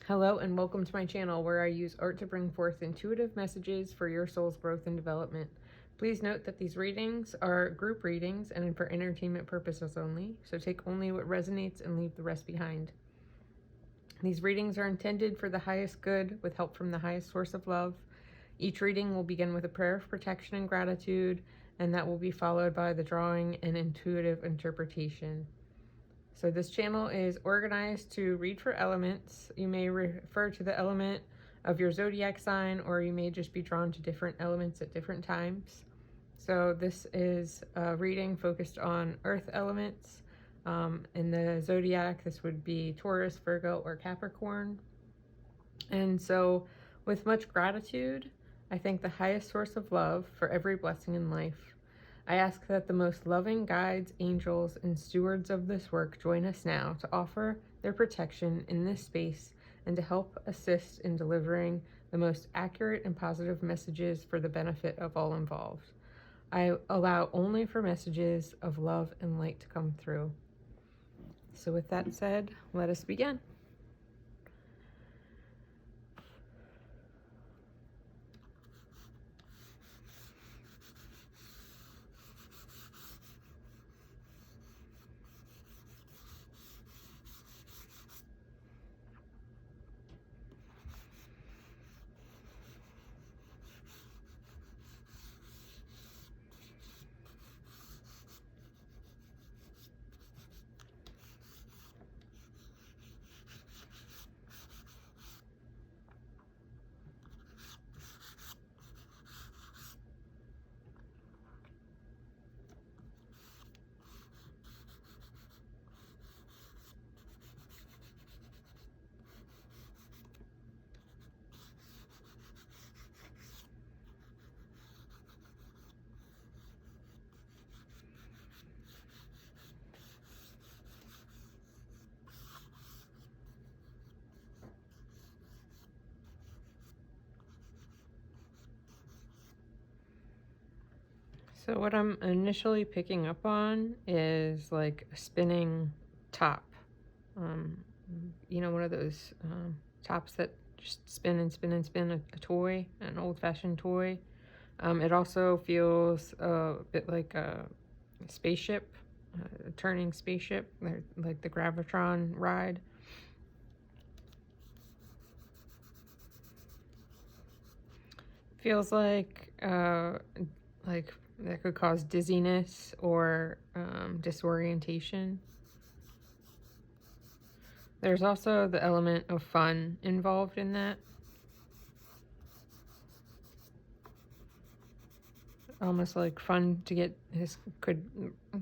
Hello and welcome to my channel where I use art to bring forth intuitive messages for your soul's growth and development. Please note that these readings are group readings and for entertainment purposes only, so take only what resonates and leave the rest behind. These readings are intended for the highest good with help from the highest source of love. Each reading will begin with a prayer of protection and gratitude, and that will be followed by the drawing and intuitive interpretation. So this channel is organized to read for elements. You may refer to the element of your zodiac sign, or you may just be drawn to different elements at different times. So this is a reading focused on earth elements. In the zodiac, this would be Taurus, Virgo, or Capricorn. And so with much gratitude, I thank the highest source of love for every blessing in life. I ask that the most loving guides, angels, and stewards of this work join us now to offer their protection in this space and to help assist in delivering the most accurate and positive messages for the benefit of all involved. I allow only for messages of love and light to come through. So with that said, let us begin. So what I'm initially picking up on is like a spinning top. One of those tops that just spin and spin and spin, a toy, an old-fashioned toy. It also feels a bit like a spaceship, a turning spaceship, like the Gravitron ride. Feels like that could cause dizziness or disorientation. There's also the element of fun involved in that. Almost like fun to get, this could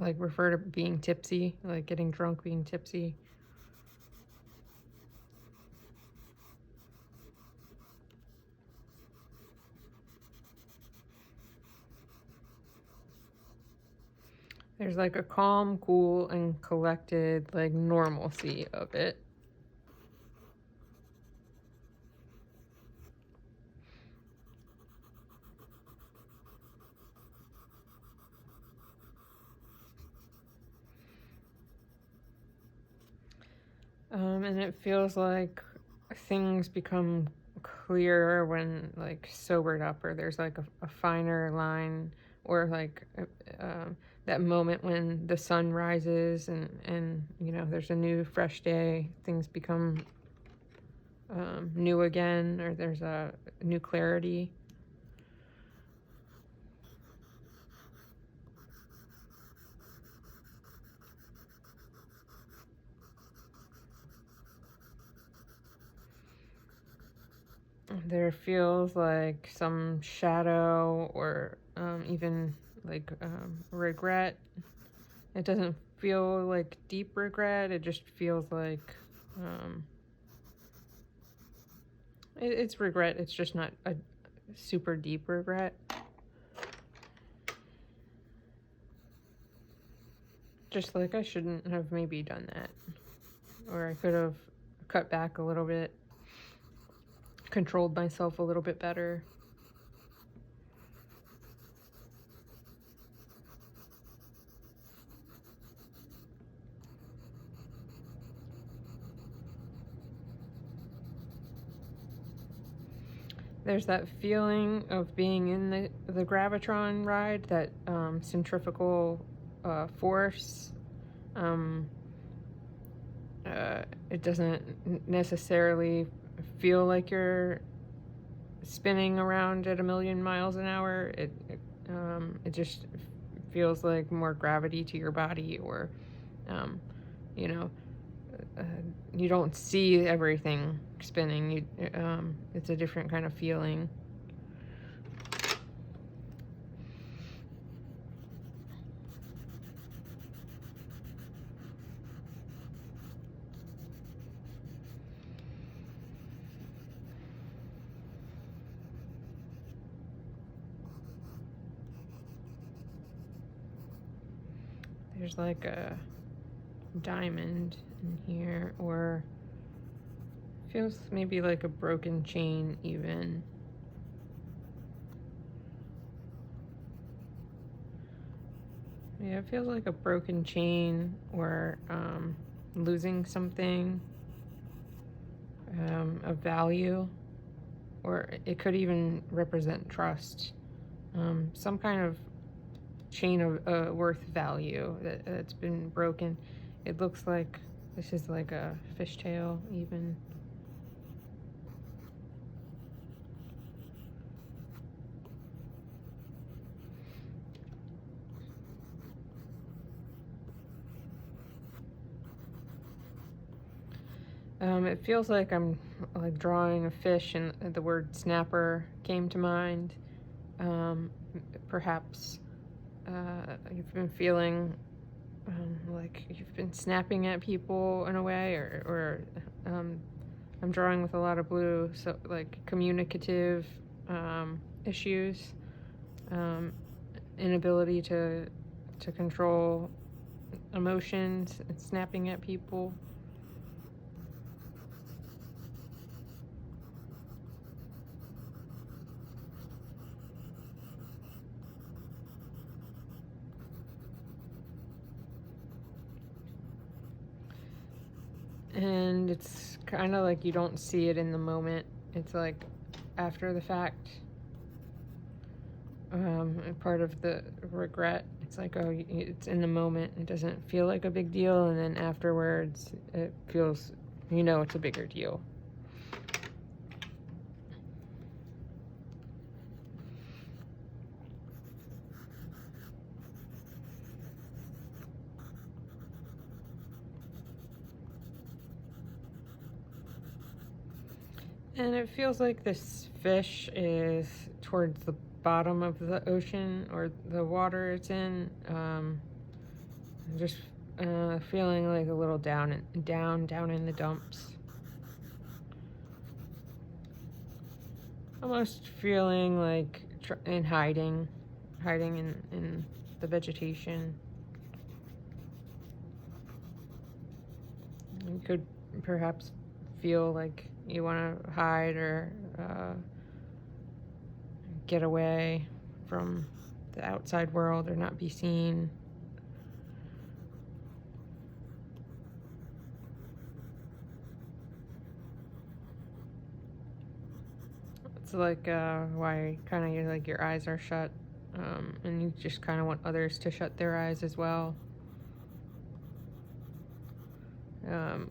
like refer to being tipsy, like getting drunk, being tipsy. There's like a calm, cool, and collected like normalcy of it. And it feels like things become clearer when like sobered up, or there's like a finer line, or like that moment when the sun rises and there's a new fresh day, things become new again, or there's a new clarity. There feels like some shadow or even like regret. It doesn't feel like deep regret. It just feels like it's regret. It's just not a super deep regret. Just like I shouldn't have maybe done that. Or I could have cut back a little bit. Controlled myself a little bit better. There's that feeling of being in the gravitron ride, that centrifugal force. Um, it doesn't necessarily feel like you're spinning around at 1,000,000 miles an hour. It just feels like more gravity to your body, or um, you know, uh, you don't see everything spinning. It's a different kind of feeling. There's like a diamond in here, or feels maybe like a broken chain even. Yeah, it feels like a broken chain, or losing something of value, or it could even represent trust. Some kind of chain of worth value that's been broken. It looks like this is like a fishtail even. It feels like I'm like drawing a fish, and the word snapper came to mind. Perhaps you've been feeling like you've been snapping at people in a way, or I'm drawing with a lot of blue, so like communicative issues, inability to control emotions, and snapping at people. And it's kind of like you don't see it in the moment. It's like after the fact. And part of the regret, it's like, oh, it's in the moment. It doesn't feel like a big deal. And then afterwards, it feels, it's a bigger deal. And it feels like this fish is towards the bottom of the ocean, or the water it's in. Just feeling like a little down in the dumps. Almost feeling like hiding in the vegetation. You could perhaps feel like you want to hide, or get away from the outside world, or not be seen. It's like why kind of like your eyes are shut, and you just kind of want others to shut their eyes as well.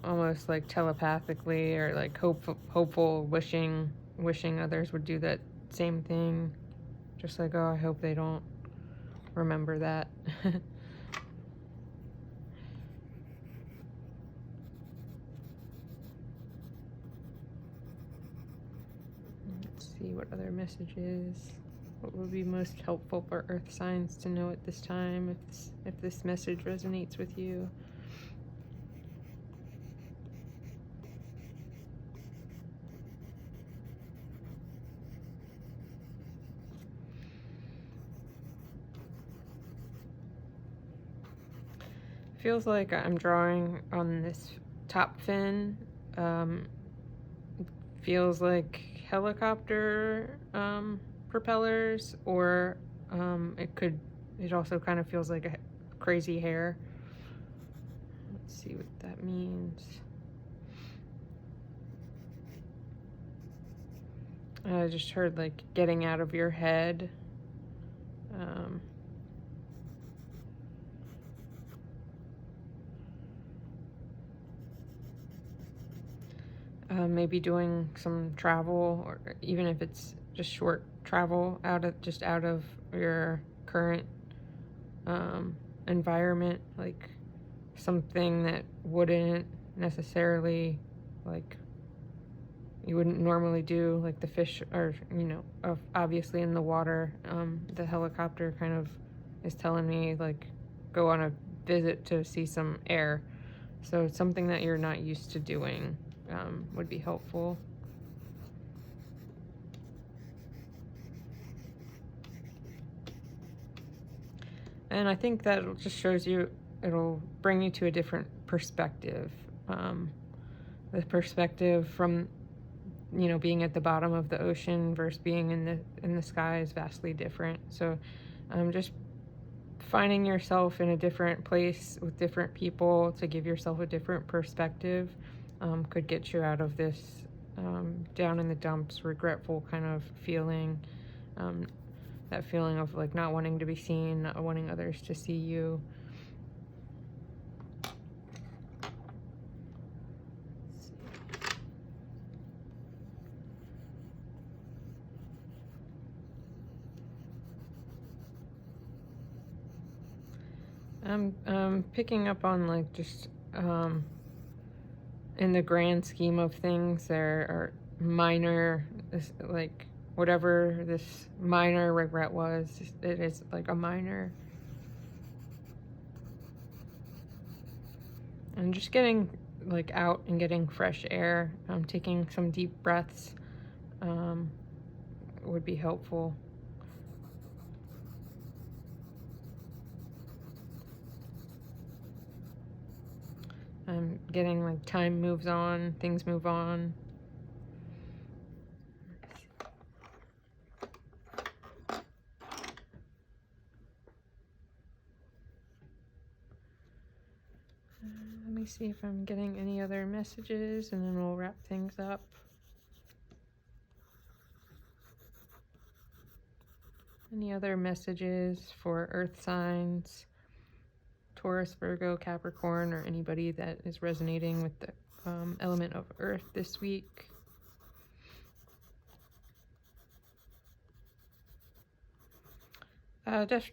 Almost like telepathically, or like hopeful, wishing others would do that same thing. Just like, oh, I hope they don't remember that. Let's see what other messages. What would be most helpful for Earth signs to know at this time, if this message resonates with you? Feels like I'm drawing on this top fin. Feels like helicopter propellers, or it also kind of feels like a crazy hair. Let's see what that means. I just heard like getting out of your head. Maybe doing some travel, or even if it's just short travel out of your current environment, like something that wouldn't necessarily, like, you wouldn't normally do, like the fish are, obviously in the water. The helicopter kind of is telling me, like, go on a visit to see some air. So it's something that you're not used to doing would be helpful. And I think that just shows you, it'll bring you to a different perspective. The perspective from, being at the bottom of the ocean versus being in the sky is vastly different. So just finding yourself in a different place with different people to give yourself a different perspective could get you out of this down in the dumps, regretful kind of feeling. That feeling of like not wanting to be seen, not wanting others to see you. I'm picking up on like just in the grand scheme of things, there are minor, like whatever this minor regret was, it is like a minor. And just getting like out and getting fresh air, taking some deep breaths would be helpful. Getting like time moves on, things move on. Let me see if I'm getting any other messages, and then we'll wrap things up. Any other messages for Earth signs, Taurus, Virgo, Capricorn, or anybody that is resonating with the element of Earth this week?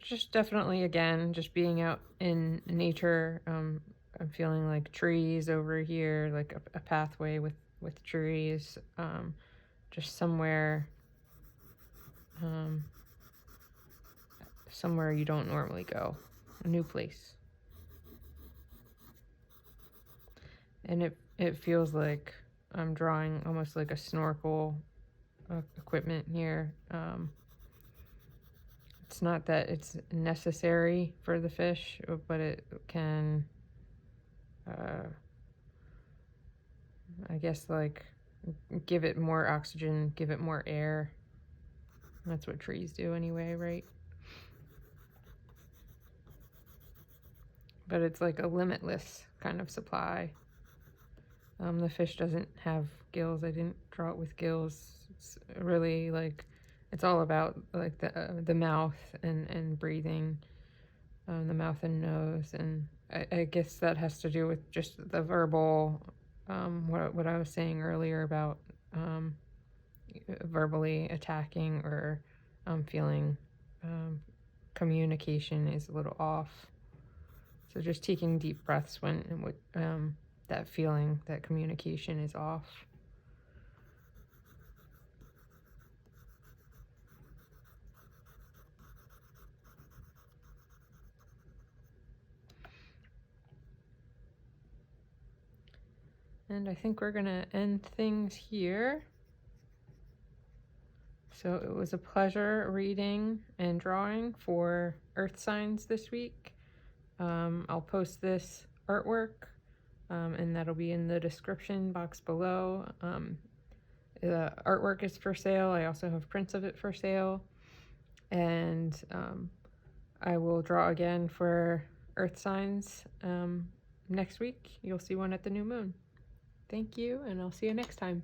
Just definitely, again, just being out in nature. I'm feeling like trees over here, like a pathway with trees, just somewhere somewhere you don't normally go, a new place. And it feels like I'm drawing almost like a snorkel equipment here. It's not that it's necessary for the fish, but it can, I guess, like, give it more oxygen, give it more air. That's what trees do anyway, right? But it's like a limitless kind of supply. The fish doesn't have gills. I didn't draw it with gills. It's really like, it's all about like the mouth and breathing, the mouth and nose. And I guess that has to do with just the verbal, what I was saying earlier about verbally attacking, or feeling communication is a little off. So just taking deep breaths when that feeling that communication is off. And I think we're gonna end things here. So it was a pleasure reading and drawing for Earth signs this week. I'll post this artwork, and that'll be in the description box below. The artwork is for sale. I also have prints of it for sale. And I will draw again for Earth signs next week. You'll see one at the new moon. Thank you, and I'll see you next time.